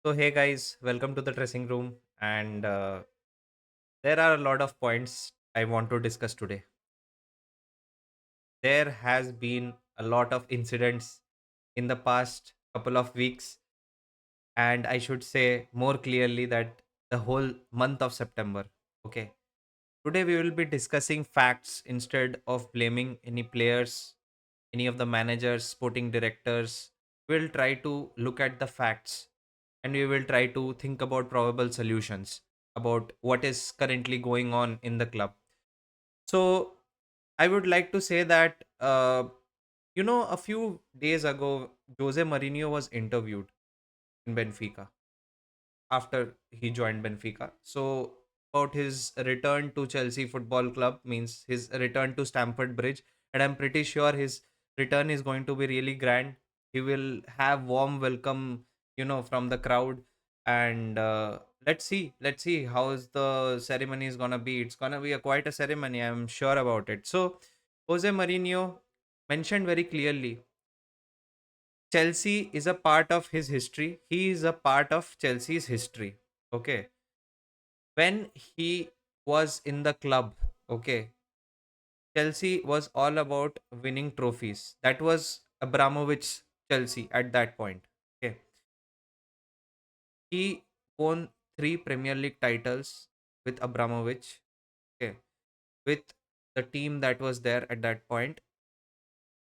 So, hey guys, welcome to the dressing room. And there are a lot of points I want to discuss today. There has been a lot of incidents in the past couple of weeks, and I should say more clearly that the whole month of September. Okay, today we will be discussing facts instead of blaming any players, any of the managers, sporting directors. We'll try to look at the facts and we will try to think about probable solutions about what is currently going on in the club. So, I would like to say that, a few days ago, Jose Mourinho was interviewed in Benfica after he joined Benfica. So, about his return to Chelsea Football Club means his return to Stamford Bridge, and I'm pretty sure his return is going to be really grand. He will have warm welcome, from the crowd, and let's see how is the ceremony is gonna be. It's gonna be quite a ceremony. I'm sure about it. So, Jose Mourinho mentioned very clearly Chelsea is a part of his history. He is a part of Chelsea's history. Okay. When he was in the club, okay, Chelsea was all about winning trophies. That was Abramovich Chelsea at that point. Okay. He won three Premier League titles with Abramovich. Okay. With the team that was there at that point.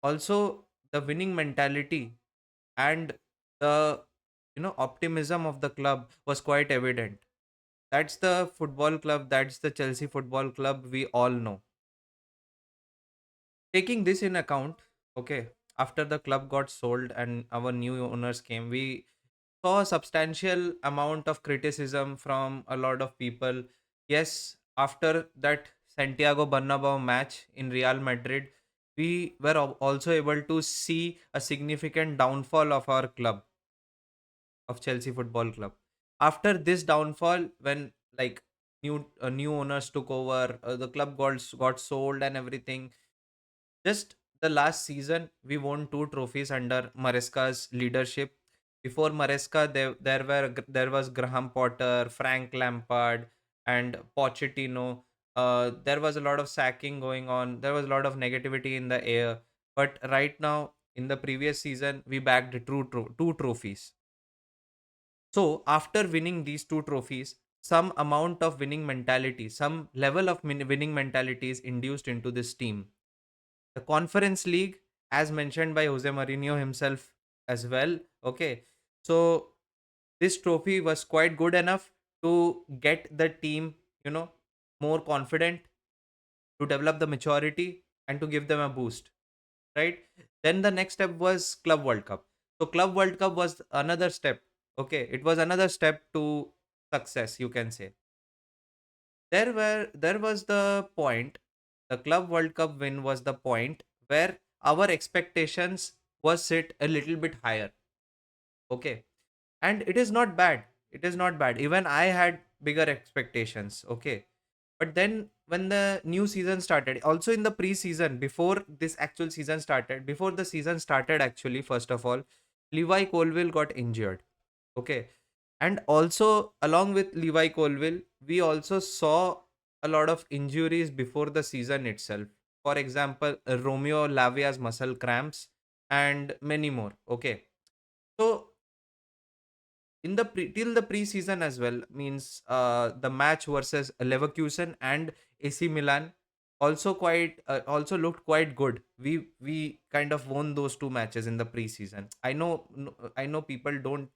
Also, the winning mentality and the optimism of the club was quite evident. That's the football club, that's the Chelsea Football Club we all know. Taking this in account, okay, after the club got sold and our new owners came, we saw a substantial amount of criticism from a lot of people. Yes, after that Santiago Bernabeu match in Real Madrid, we were also able to see a significant downfall of our club, of Chelsea Football Club. After this downfall, when like new owners took over, the club got sold and everything. Just the last season, we won two trophies under Maresca's leadership. Before Maresca, there was Graham Potter, Frank Lampard, and Pochettino. There was a lot of sacking going on. There was a lot of negativity in the air. But right now, in the previous season, we bagged two trophies. So, after winning these two trophies, some amount of winning mentality, some level of winning mentality is induced into this team. The Conference League, as mentioned by Jose Mourinho himself as well. Okay. So, this trophy was quite good enough to get the team, you know, more confident, to develop the maturity, and to give them a boost. Right. Then the next step was Club World Cup. So, Club World Cup was another step. Okay. It was another step to success, you can say. There was the point, the Club World Cup win was the point where our expectations was set a little bit higher. Okay. And it is not bad. It is not bad. Even I had bigger expectations. Okay. But then when the new season started, also in the pre-season, before this actual season started, before the season started actually, first of all, Levi Colville got injured. Okay. And also, along with Levi Colville, we also saw a lot of injuries before the season itself. For example, Romeo Lavia's muscle cramps and many more. Okay. So, till the preseason as well, means the match versus Leverkusen and AC Milan also looked quite good. We kind of won those two matches in the preseason. I know people don't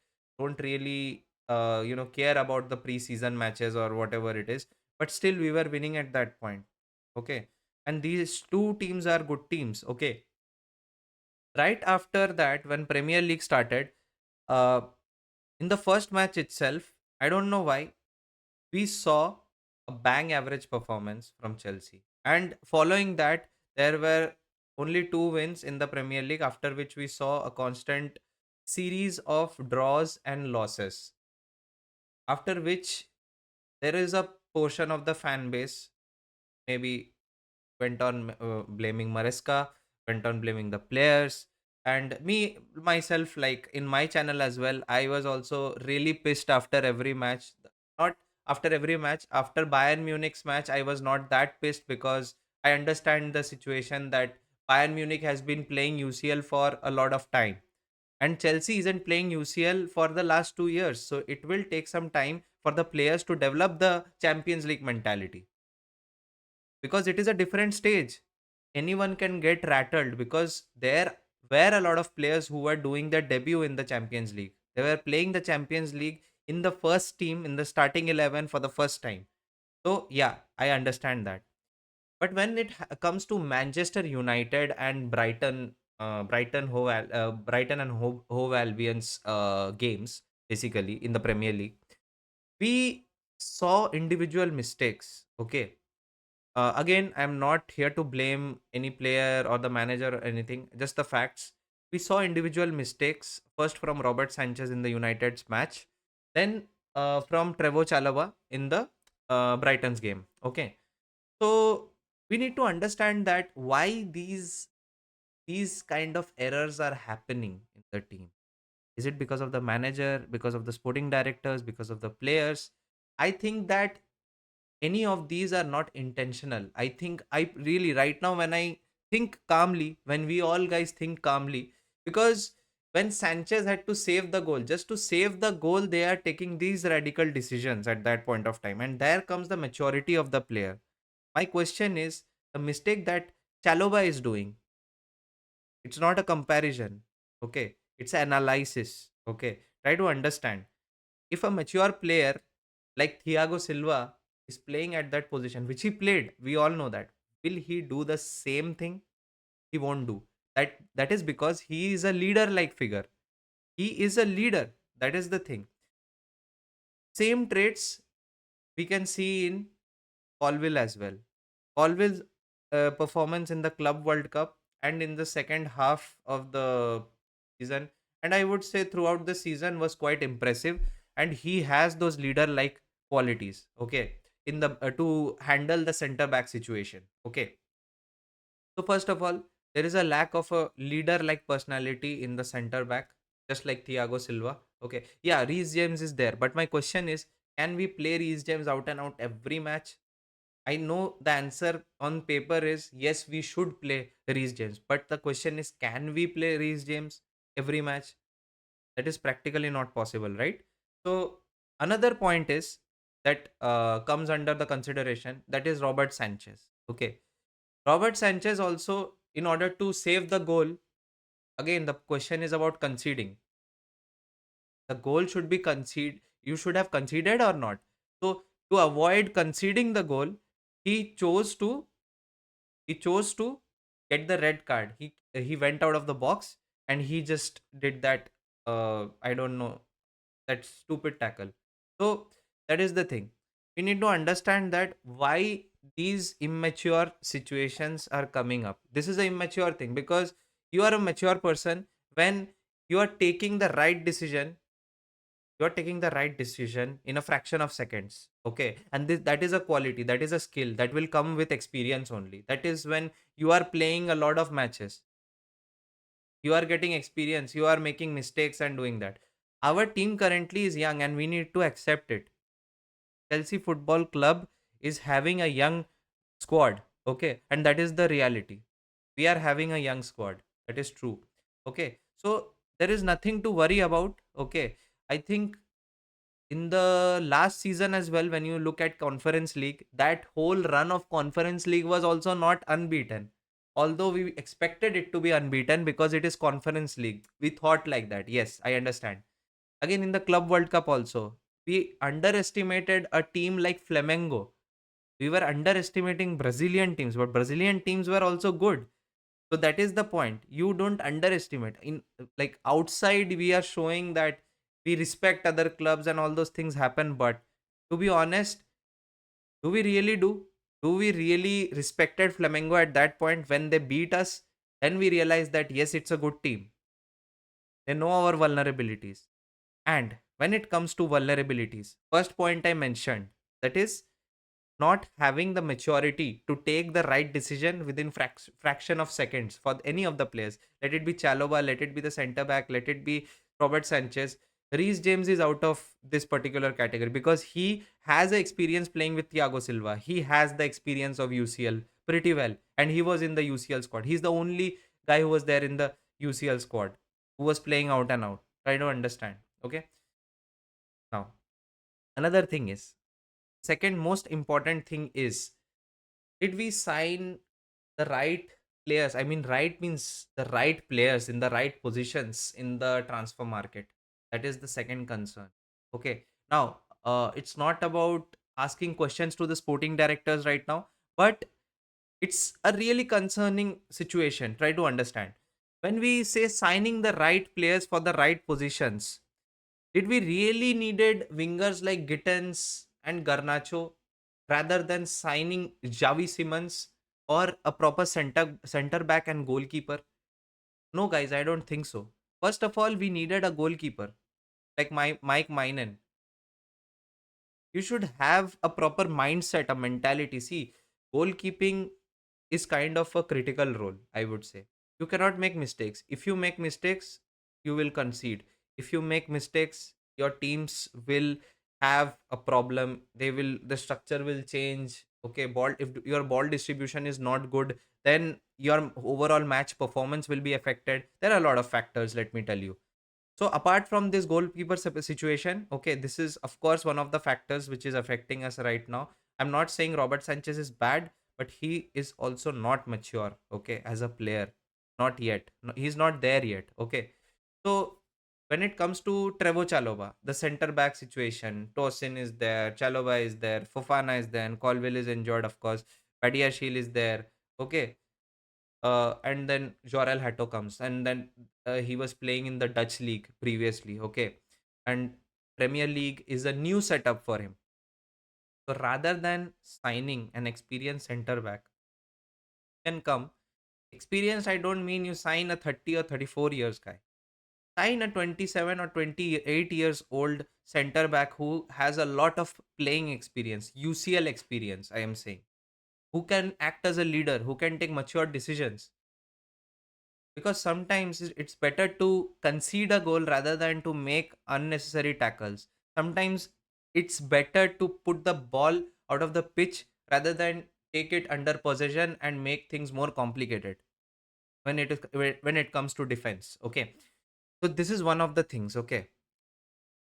really care about the preseason matches or whatever it is, but still we were winning at that point. Okay. And these two teams are good teams. Okay. Right after that, when Premier League started, uh in the first match itself, I don't know why, we saw a bang average performance from Chelsea. And following that, there were only two wins in the Premier League, after which we saw a constant series of draws and losses. After which, there is a portion of the fan base maybe went on blaming Maresca, went on blaming the players, And me myself, like in my channel as well, I was also really pissed after every match. Not after every match, after Bayern Munich's match I was not that pissed, because I understand the situation that Bayern Munich has been playing UCL for a lot of time, and Chelsea isn't playing UCL for the last 2 years, so it will take some time for the players to develop the Champions League mentality, because it is a different stage. Anyone can get rattled, because there were a lot of players who were doing their debut in the Champions League. They were playing the Champions League in the first team, in the starting 11 for the first time. So, yeah, I understand that. But when it comes to Manchester United and Brighton and Hove Albion's games, basically in the Premier League, we saw individual mistakes. Okay, again, I'm not here to blame any player or the manager or anything, just the facts. We saw individual mistakes, first from Robert Sanchez in the United's match, then from Trevoh Chalobah in the Brighton's game. Okay. So we need to understand that why these kind of errors are happening in the team. Is it because of the manager, because of the sporting directors, because of the players? I think that any of these are not intentional. I think I really, right now, when I think calmly, when we all guys think calmly, because when Sanchez had to save the goal, just to save the goal, they are taking these radical decisions at that point of time. And there comes the maturity of the player. My question is, the mistake that Chalobah is doing, it's not a comparison. Okay. It's an analysis. Okay. Try to understand. If a mature player like Thiago Silva is playing at that position, which he played, we all know that. Will he do the same thing? He won't do. That is because he is a leader like figure. He is a leader. That is the thing. Same traits we can see in Colville as well. Colville's performance in the Club World Cup and in the second half of the season, and I would say throughout the season, was quite impressive. And he has those leader like qualities. Okay, in the to handle the center back situation. Okay, so first of all, there is a lack of a leader like personality in the center back, just like Thiago Silva. Okay, yeah, Reece James is there, but my question is, can we play Reece James out and out every match? I know the answer on paper is yes, we should play Reece James. But the question is, can we play Reece James every match? That is practically not possible, right? So, another point is that comes under the consideration, that is Robert Sanchez. Okay. Robert Sanchez also, in order to save the goal, again, the question is about conceding. The goal should be conceded. You should have conceded or not. So, to avoid conceding the goal, he chose to he chose to get the red card. He went out of the box and he just did that. I don't know, that stupid tackle. So that is the thing. We need to understand that why these immature situations are coming up. This is an immature thing, because you are a mature person when you are taking the right decision. You're taking the right decision in a fraction of seconds. Okay, and that is a quality, that is a skill that will come with experience only. That is when you are playing a lot of matches, you are getting experience, you are making mistakes and doing that. Our team currently is young and we need to accept it. Chelsea Football Club is having a young squad. Okay, and that is the reality. We are having a young squad, that is true. Okay, so there is nothing to worry about. Okay, I think in the last season as well, when you look at Conference League, that whole run of Conference League was also not unbeaten, although we expected it to be unbeaten because it is Conference League. We thought like that. Yes, I understand. Again, in the Club World Cup also, we underestimated a team like Flamengo. We were underestimating Brazilian teams, but Brazilian teams were also good. So that is the point. You don't underestimate. In like outside, we are showing that we respect other clubs and all those things happen. But to be honest, do we really do? Do we really respected Flamengo at that point when they beat us? Then we realize that yes, it's a good team. They know our vulnerabilities. And when it comes to vulnerabilities, first point I mentioned, that is not having the maturity to take the right decision within fraction of seconds for any of the players. Let it be Chalobah, let it be the centre back, let it be Robert Sanchez. Reece James is out of this particular category because he has a experience playing with Thiago Silva. He has the experience of UCL pretty well, and he was in the UCL squad. He's the only guy who was there in the UCL squad who was playing out and out. Try to understand. Okay. Now, another thing is, second most important thing is, did we sign the right players? I mean, right means the right players in the right positions in the transfer market. That is the second concern. Okay. Now, it's not about asking questions to the sporting directors right now, but it's a really concerning situation. Try to understand. When we say signing the right players for the right positions, did we really needed wingers like Gittens and Garnacho rather than signing Javi Simmons or a proper center back and goalkeeper? No, guys, I don't think so. First of all, we needed a goalkeeper like Mike Minen. You should have a proper mindset, a mentality. See, goalkeeping is kind of a critical role, I would say. You cannot make mistakes. If you make mistakes, you will concede. If you make mistakes, your teams will have a problem. The structure will change. Okay, ball, if your ball distribution is not good, then your overall match performance will be affected. There are a lot of factors, let me tell you. So apart from this goalkeeper situation, okay, this is of course one of the factors which is affecting us right now. I'm not saying Robert Sanchez is bad, but he is also not mature, okay, as a player. Not yet. No, he's not there yet. Okay. So when it comes to Trevo Chalobah, the center back situation, Tosin is there, Chalobah is there, Fofana is there, and Colville is injured, of course. Badiashile is there. Okay, and then Jorel Hato comes, and then he was playing in the Dutch league previously. Okay, and Premier League is a new setup for him. So rather than signing an experienced center back, can come experience. I don't mean you sign a 30 or 34 years guy. Sign a 27 or 28 years old center back who has a lot of playing experience, UCL experience. I am saying, who can act as a leader, who can take mature decisions, because sometimes it's better to concede a goal rather than to make unnecessary tackles. Sometimes it's better to put the ball out of the pitch rather than take it under possession and make things more complicated when it comes to defense. Okay, so this is one of the things. Okay,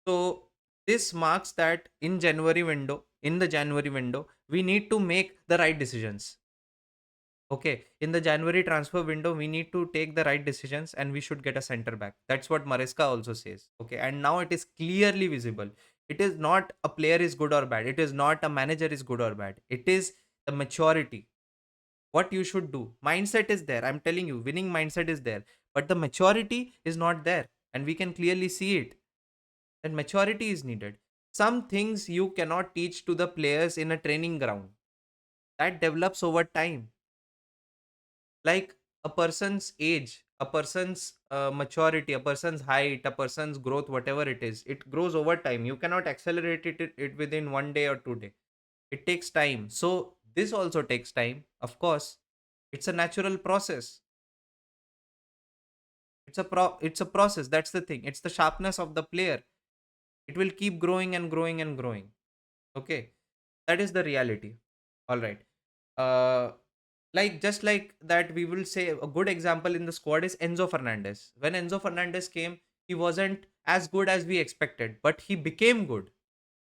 so this marks that in the January window, we need to make the right decisions. Okay, in the January transfer window, we need to take the right decisions and we should get a center back. That's what Maresca also says. Okay, and now it is clearly visible. It is not a player is good or bad. It is not a manager is good or bad. It is the maturity. What you should do. Mindset is there. I'm telling you, winning mindset is there. But the maturity is not there. And we can clearly see it. And maturity is needed. Some things you cannot teach to the players in a training ground. That develops over time, like a person's age, a person's maturity, a person's height, a person's growth, whatever it grows over time. You cannot accelerate it within 1 day or 2 day. It takes time. So this also takes time, of course. It's a natural process. It's a process. That's the thing. It's the sharpness of the player. It will keep growing and growing and growing. Okay, that is the reality. All right. uh like just like that, we will say a good example in the squad is Enzo Fernandez. When Enzo Fernandez came, he wasn't as good as we expected, but he became good.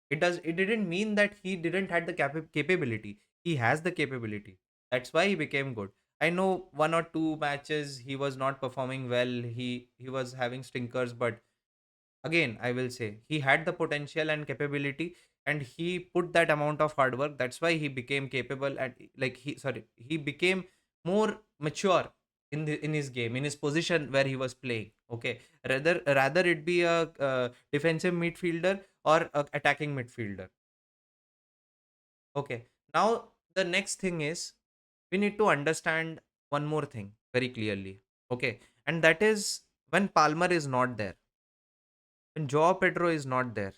It didn't mean that he didn't had the capability. He has the capability. That's why he became good. I know 1 or 2 matches he was not performing well. He was having stinkers, but again I will say he had the potential and capability, and he put that amount of hard work. That's why he became capable, and like he became more mature in his game, in his position where he was playing. Okay, rather it be a defensive midfielder or a attacking midfielder. Okay, now the next thing is, we need to understand one more thing very clearly. Okay, and that is, when Palmer is not there, when Joao Pedro is not there,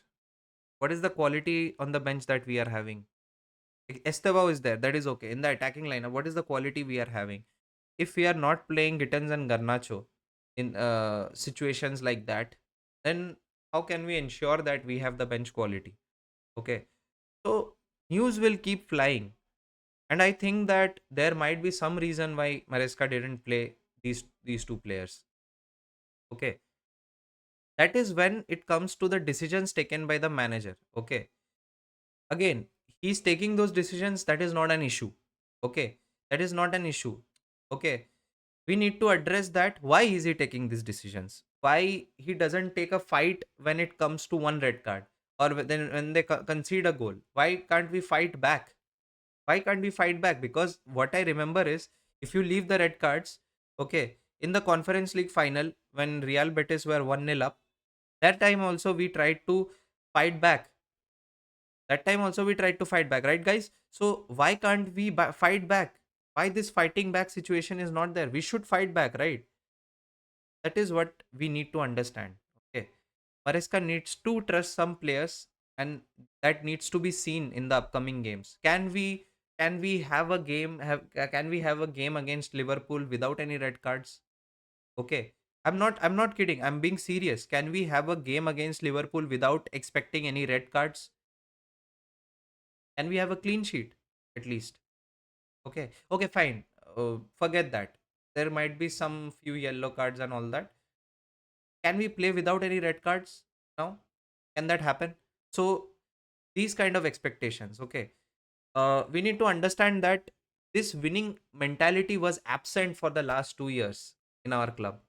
what is the quality on the bench that we are having? Estevao is there. That is okay. In the attacking lineup, what is the quality we are having? If we are not playing Gittins and Garnacho in situations like that, then how can we ensure that we have the bench quality? Okay. So news will keep flying. And I think that there might be some reason why Maresca didn't play these two players. Okay. That is when it comes to the decisions taken by the manager. Okay. Again, he's taking those decisions. That is not an issue. Okay. That is not an issue. Okay. We need to address that. Why is he taking these decisions? Why he doesn't take a fight when it comes to one red card, or then when they concede a goal? Why can't we fight back? Why can't we fight back? Because what I remember is, if you leave the red cards, okay, in the Conference League final when Real Betis were 1-0 up, that time also we tried to fight back. That time also we tried to fight back, right, guys? So why can't we fight back? Why this fighting back situation is not there? We should fight back, right? That is what we need to understand. Okay. Maresca needs to trust some players, and that needs to be seen in the upcoming games. Can we have a game have can we have a game against Liverpool without any red cards? Okay. I'm not kidding. I'm being serious. Can we have a game against Liverpool without expecting any red cards? Can we have a clean sheet at least? Okay. Okay, fine. Forget that. There might be some few yellow cards and all that. Can we play without any red cards now? Can that happen? So these kind of expectations, okay, we need to understand that this winning mentality was absent for the last 2 years in our club,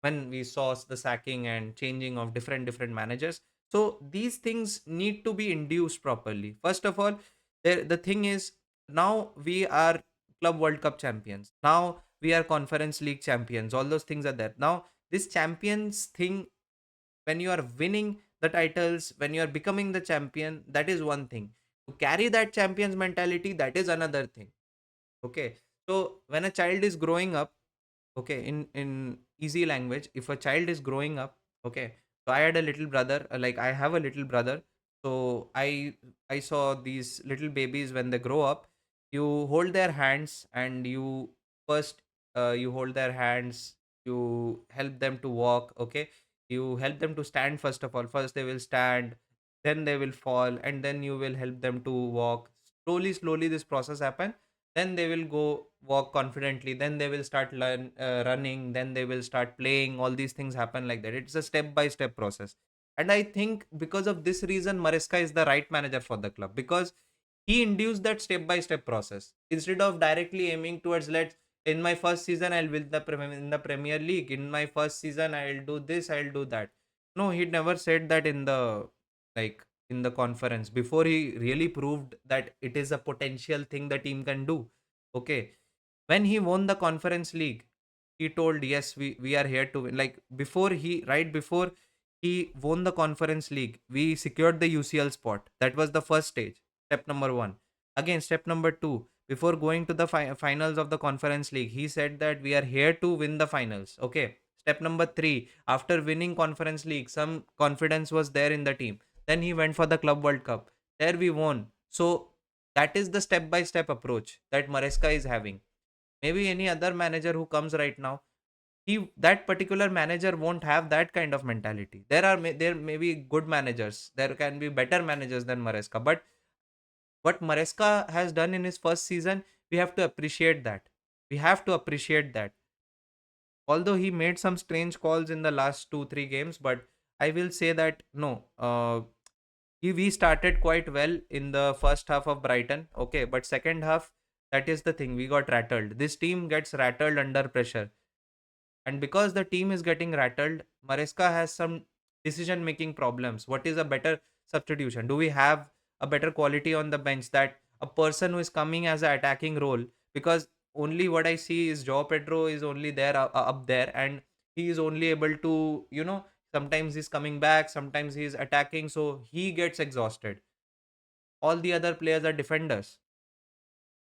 when we saw the sacking and changing of different managers. So these things need to be induced properly. First of all, the thing is, now we are club world cup champions, now we are conference league champions, all those things are there. Now this champions thing, when you are winning the titles, when you are becoming the champion, that is one thing. To carry that champions mentality, that is another thing. Okay. So when a child is growing up, okay, in easy language, if a child is growing up, okay, so I had a little brother, like I have a little brother. So I saw these little babies, when they grow up, you hold their hands and you first, you hold their hands, you help them to walk. Okay, you help them to stand. First of all, first they will stand, then they will fall, and then you will help them to walk. Slowly this process happen. Then they will go walk confidently, then they will start running, then they will start playing. All these things happen like that. It's a step by step process. And I think because of this reason, Maresca is the right manager for the club, because he induced that step by step process instead of directly aiming towards, let's, in my first season I'll win the in the Premier League, in my first season I'll do this, I'll do that. No, he never said that in the, like, in the conference, before he really proved that it is a potential thing the team can do. Okay, when he won the Conference League, he told, yes, we are here to win. Like, before he, right before he won the Conference League, we secured the UCL spot. That was the first stage, step number one. Again, step number two, before going to the finals of the Conference League, he said that we are here to win the finals. Okay, step number three, after winning Conference League, some confidence was there in the team. Then he went for the Club World Cup. There we won. So that is the step by step approach that Maresca is having. Maybe any other manager who comes right now, he, that particular manager won't have that kind of mentality. There may be good managers, there can be better managers than Maresca, but what Maresca has done in his first season, we have to appreciate that. We have to appreciate that. Although he made some strange calls in the last 2 3 games, but I will say that no, we started quite well in the first half of Brighton. Okay, but second half, that is the thing, we got rattled. This team gets rattled under pressure. And because the team is getting rattled, Maresca has some decision making problems. What is a better substitution? Do we have a better quality on the bench, that a person who is coming as an attacking role? Because only what I see is Joao Pedro is only there, up there, and he is only able to, sometimes he's coming back, sometimes he's attacking, so he gets exhausted. All the other players are defenders.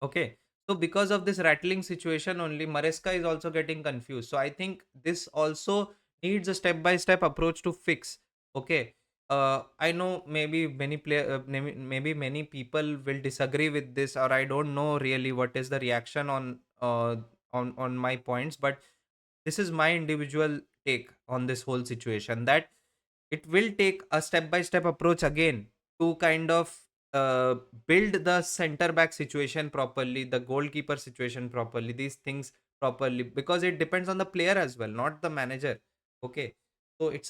Okay. So because of this rattling situation only, Maresca is also getting confused. So I think this also needs a step by step approach to fix. Okay. I know maybe many people will disagree with this, or I don't know really what is the reaction on my points, but this is my individual take on this whole situation, that it will take a step by step approach again to kind of uh, build the center back situation properly, the goalkeeper situation properly, these things properly, because it depends on the player as well, not the manager. Okay, so it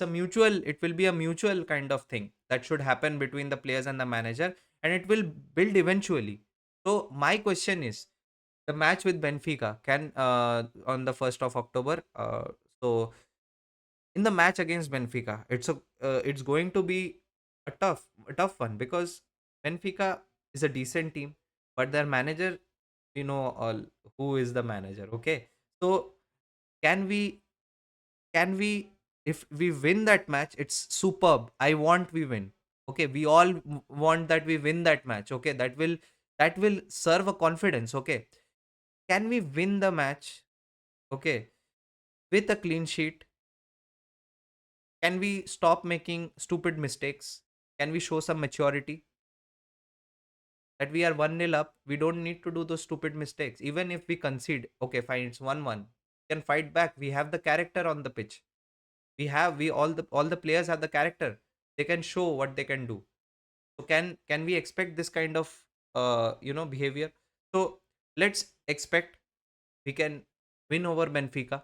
will be a mutual kind of thing that should happen between the players and the manager, and it will build eventually. So my question is, the match with Benfica can on the 1st of October. So in the match against Benfica, it's going to be a tough one, because Benfica is a decent team, but their manager, you know all who is the manager. Okay, so can we can we if we win that match, it's superb. I want we win. Okay, we all want that we win that match. Okay, that will serve a confidence. Okay, can we win the match? Okay, with a clean sheet. Can we stop making stupid mistakes? Can we show some maturity that we are 1-0 up? We don't need to do those stupid mistakes. Even if we concede, okay, fine, it's 1-1. We can fight back. We have the character on the pitch. We all the players have the character. They can show what they can do. So can we expect this kind of behavior? So let's expect we can win over Benfica.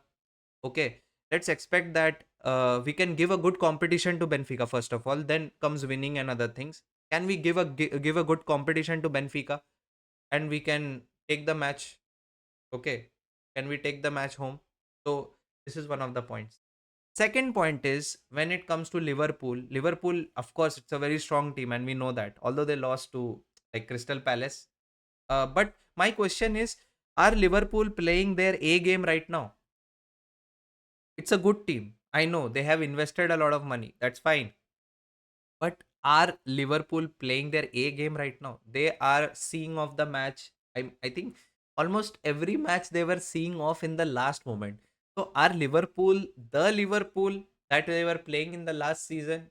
Okay, let's expect that we can give a good competition to Benfica first of all. Then comes winning and other things. Can we give a good competition to Benfica, and we can take the match? Okay, can we take the match home? So this is one of the points. Second point is, when it comes to Liverpool. Liverpool, of course, it's a very strong team, and we know that. Although they lost to like Crystal Palace, but my question is, are Liverpool playing their A game right now? It's a good team. I know they have invested a lot of money. That's fine. But are Liverpool playing their A game right now? They are seeing off the match. I think almost every match they were seeing off in the last moment. So are Liverpool the Liverpool that they were playing in the last season?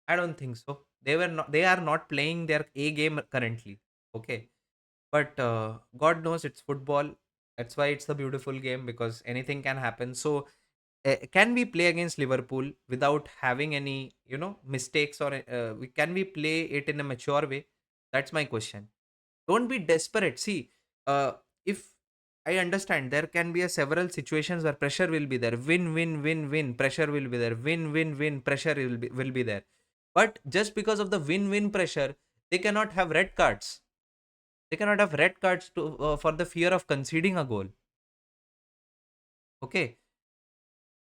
I don't think so. They are not playing their A game currently. Okay. But God knows it's football. That's why it's a beautiful game, because anything can happen. So can we play against Liverpool without having any mistakes, or can we play it in a mature way? That's my question. Don't be desperate. See, if I understand, there can be a several situations where pressure will be there. Win, win, win, win. Pressure will be there. Win, win, win. Pressure will be there. But just because of the win, win pressure, they cannot have red cards. They cannot have red cards to for the fear of conceding a goal. Okay,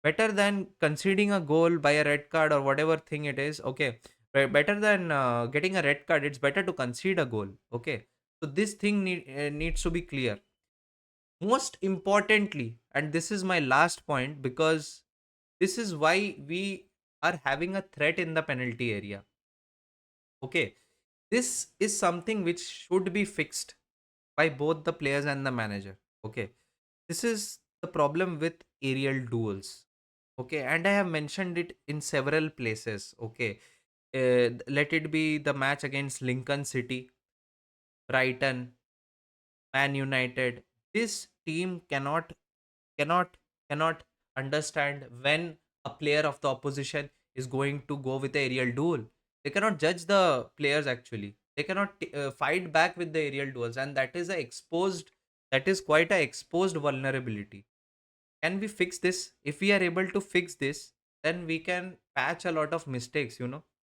better than conceding a goal by a red card or whatever thing it is. Okay, better than getting a red card, it's better to concede a goal. Okay, so this thing needs to be clear. Most importantly, and this is my last point, because this is why we are having a threat in the penalty area. Okay, this is something which should be fixed by both the players and the manager. Okay, this is the problem with aerial duels. Okay, and I have mentioned it in several places. Okay, let it be the match against Lincoln City, Brighton, Man United. This team cannot cannot understand when a player of the opposition is going to go with the aerial duel. They cannot judge the players actually. They cannot fight back with the aerial duels, and that is quite a exposed vulnerability. Can we fix this? If we are able to fix this, then we can patch a lot of mistakes.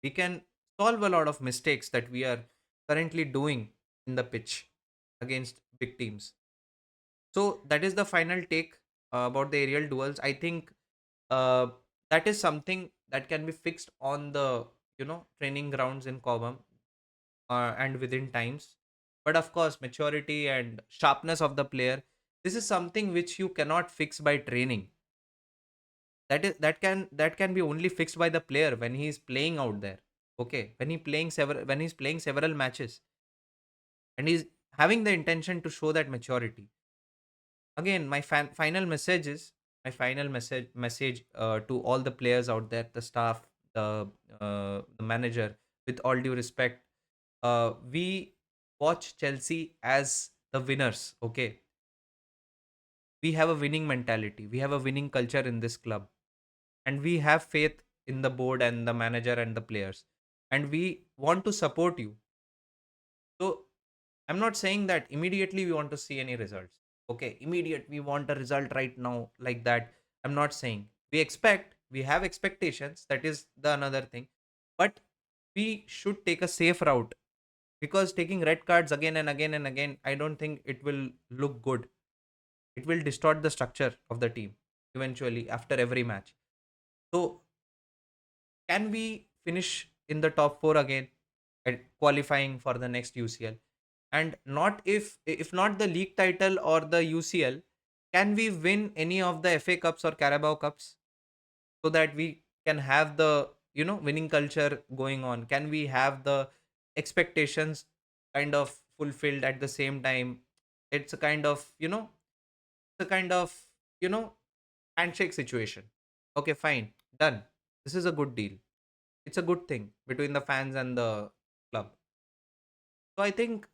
We can solve a lot of mistakes that we are currently doing in the pitch against big teams. So that is the final take about the aerial duels. I think uh, that is something that can be fixed on the training grounds in Cobham, and within times. But of course, maturity and sharpness of the player, this is something which you cannot fix by training. That can be only fixed by the player when he is playing out there. Okay, when he's playing several matches, and he's having the intention to show that maturity. Again, my final message to all the players out there, the staff, the manager, with all due respect, we watch Chelsea as the winners. Okay, we have a winning mentality, we have a winning culture in this club, and we have faith in the board and the manager and the players, and we want to support you. So I'm not saying that immediately we want to see any results. Okay, immediate we want a result right now like that. I'm not saying. We have expectations. That is the another thing. But we should take a safe route, because taking red cards again and again and again, I don't think it will look good. It will distort the structure of the team eventually after every match. So can we finish in the top 4 again at qualifying for the next UCL? And not, if not the league title or the UCL, can we win any of the FA Cups or Carabao Cups, so that we can have the, winning culture going on? Can we have the expectations kind of fulfilled at the same time? It's a kind of, it's a kind of, you know handshake situation. Okay, fine, done. This is a good deal. It's a good thing between the fans and the club. So I think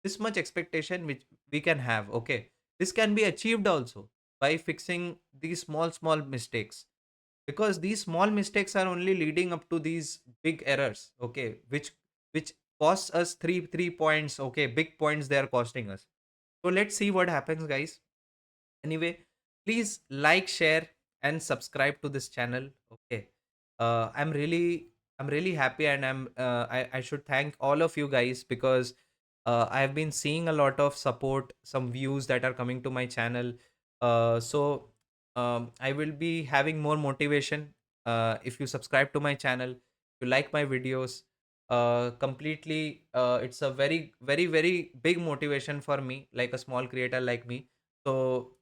this much expectation which we can have, okay, this can be achieved also by fixing these small mistakes, because these small mistakes are only leading up to these big errors, okay, which costs us three points, okay, big points they are costing us. So let's see what happens, guys. Anyway, please like, share, and subscribe to this channel. Okay. I'm really happy, and I should thank all of you guys, because I've been seeing a lot of support, some views that are coming to my channel. So I will be having more motivation if you subscribe to my channel, if you like my videos. Completely, it's a very, very, very big motivation for me, like a small creator like me. So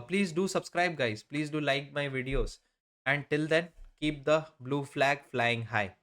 please do subscribe, guys. Please do like my videos. And till then, keep the blue flag flying high.